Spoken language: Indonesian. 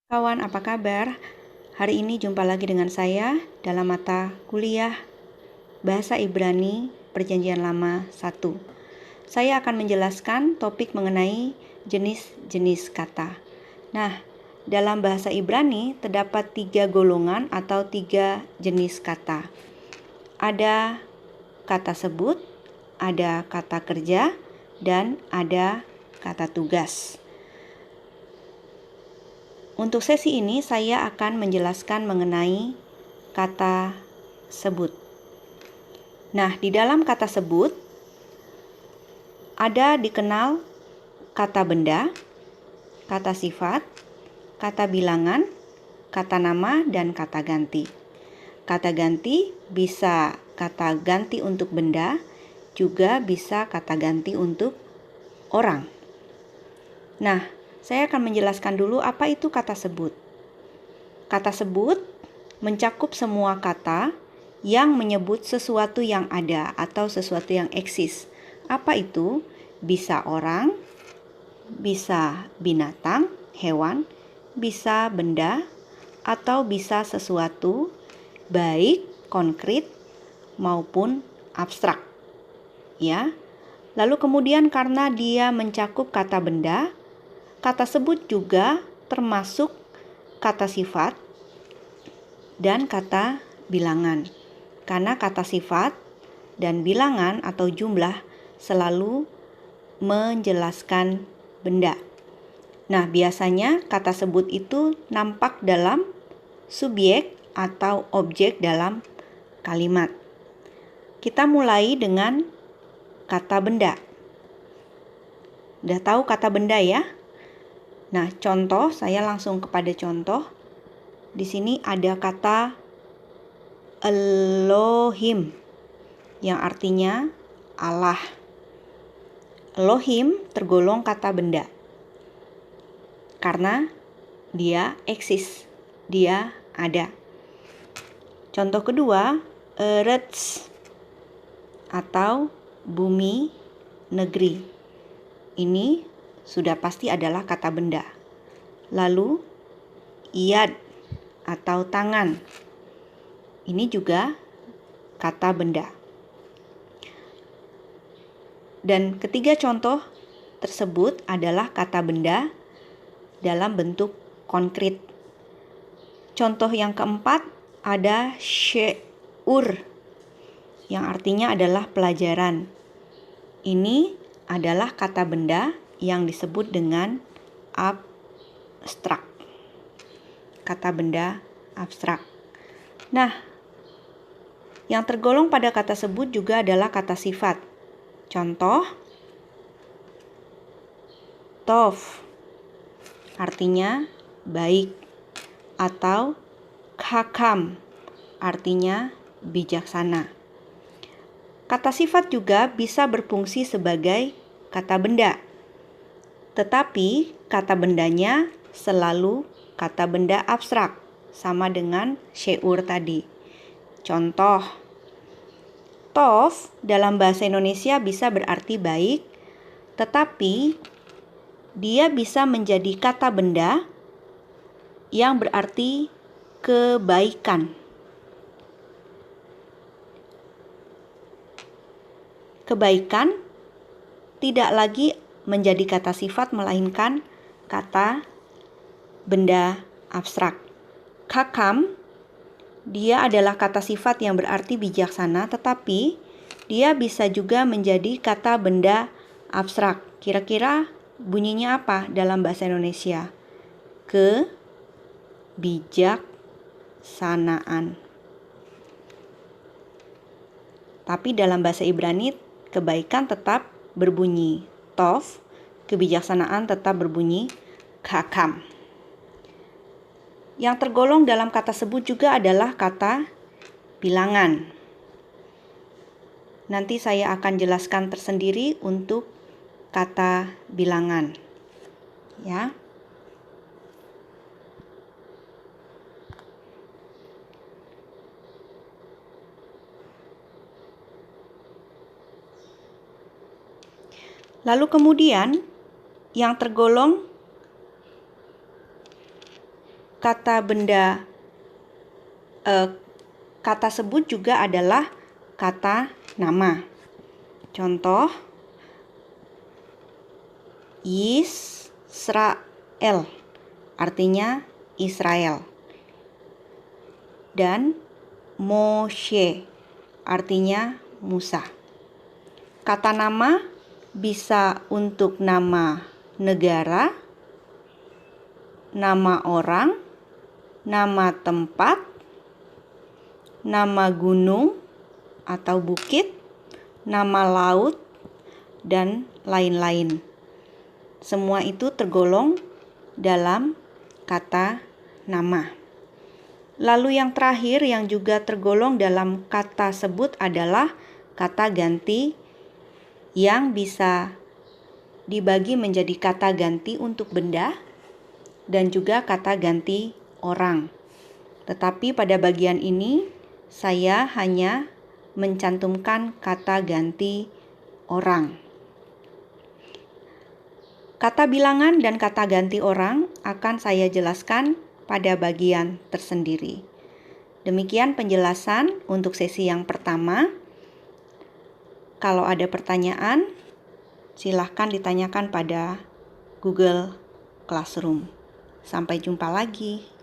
Kawan, apa kabar? Hari ini jumpa lagi dengan saya dalam mata kuliah Bahasa Ibrani Perjanjian Lama 1. Saya akan menjelaskan topik mengenai jenis-jenis kata. Nah, dalam bahasa Ibrani terdapat 3 golongan atau 3 jenis kata. Ada kata sebut, ada kata kerja, dan ada kata tugas. Untuk sesi ini saya akan menjelaskan mengenai kata sebut. Nah, di dalam kata sebut ada dikenal kata benda, kata sifat, kata bilangan, kata nama, dan kata ganti. Kata ganti bisa kata ganti untuk benda, juga bisa kata ganti untuk orang. Nah, saya akan menjelaskan dulu apa itu kata sebut. Kata sebut mencakup semua kata yang menyebut sesuatu yang ada atau sesuatu yang eksis. Apa itu? Bisa orang, bisa binatang, hewan, bisa benda, atau bisa sesuatu baik konkret maupun abstrak. Ya. Lalu kemudian karena dia mencakup kata benda, kata sebut juga termasuk kata sifat dan kata bilangan. Karena kata sifat dan bilangan atau jumlah selalu menjelaskan benda. Nah, biasanya kata sebut itu nampak dalam subjek atau objek dalam kalimat. Kita mulai dengan kata benda. Udah tahu kata benda ya? Nah, contoh, saya langsung kepada contoh. Di sini ada kata Elohim yang artinya Allah. Elohim tergolong kata benda karena dia eksis, dia ada. Contoh kedua, Eretz atau bumi, negeri. Ini sudah pasti adalah kata benda. Lalu Iyad atau tangan. Ini juga kata benda. Dan ketiga contoh tersebut adalah kata benda dalam bentuk konkret. Contoh yang keempat ada syeur yang artinya adalah pelajaran. Ini adalah kata benda yang disebut dengan abstrak. Kata benda abstrak. Nah, yang tergolong pada kata sebut juga adalah kata sifat. Contoh, tov artinya baik atau hakam artinya bijaksana. Kata sifat juga bisa berfungsi sebagai kata benda, tetapi kata bendanya selalu kata benda abstrak, sama dengan syeur tadi. Contoh, tov dalam bahasa Indonesia bisa berarti baik, tetapi dia bisa menjadi kata benda yang berarti kebaikan. Kebaikan tidak lagi menjadi kata sifat melainkan kata benda abstrak. Hakam, dia adalah kata sifat yang berarti bijaksana, tetapi dia bisa juga menjadi kata benda abstrak. Kira-kira bunyinya apa dalam bahasa Indonesia? Kebijaksanaan. Tapi dalam bahasa Ibrani kebaikan tetap berbunyi tov, kebijaksanaan tetap berbunyi hakam. Yang tergolong dalam kata sebut juga adalah kata bilangan. Nanti saya akan jelaskan tersendiri untuk kata bilangan. Ya. Lalu kemudian yang tergolong kata benda kata sebut juga adalah kata nama. Contoh, Israel artinya Israel. Dan Moshe artinya Musa. Kata nama bisa untuk nama negara, nama orang, nama tempat, nama gunung atau bukit, nama laut, dan lain-lain. Semua itu tergolong dalam kata nama. Lalu yang terakhir yang juga tergolong dalam kata sebut adalah kata ganti yang bisa dibagi menjadi kata ganti untuk benda dan juga kata ganti orang. Tetapi pada bagian ini saya hanya mencantumkan kata ganti orang. Kata bilangan dan kata ganti orang akan saya jelaskan pada bagian tersendiri. Demikian penjelasan untuk sesi yang pertama. Kalau ada pertanyaan, silahkan ditanyakan pada Google Classroom. Sampai jumpa lagi.